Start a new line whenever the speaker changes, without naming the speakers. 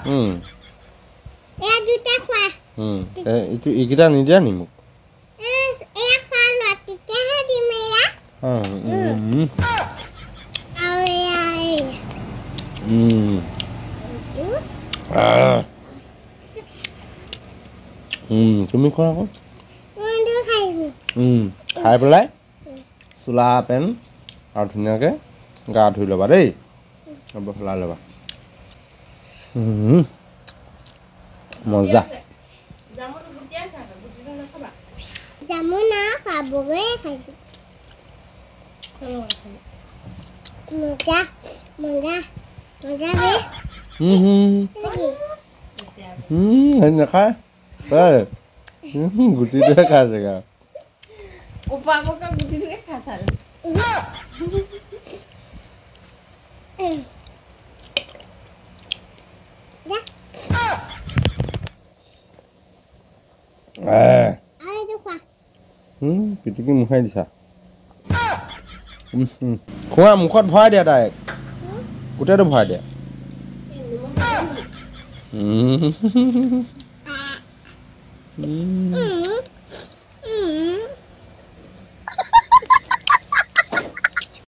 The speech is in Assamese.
এয়া দুটা খোৱা
এইকেইটা নিদিয়া নি মোক
এয়া খোৱা লোৱা তেতিয়াহে দিম এয়া আৰু এয়া
তুমি খোৱা আকৌ
মইতো খাইছো
খাই পেলাই চোলা পেন আৰু ধুনীয়াকৈ গা ধুই ল'বা দেই সলাই ল'বা মজা
জামু না খাবগৈ খাইছো মজা মজা মজা বে
হেৰি নাখায় গুটিটোহে খাই জেগা
গুটিটোকে খাইছা
পিটিকি মুখাই দিছা খোৱা মুখত ভৰাই দিয়া তাইক গোটেইটো ভৰাই দিয়া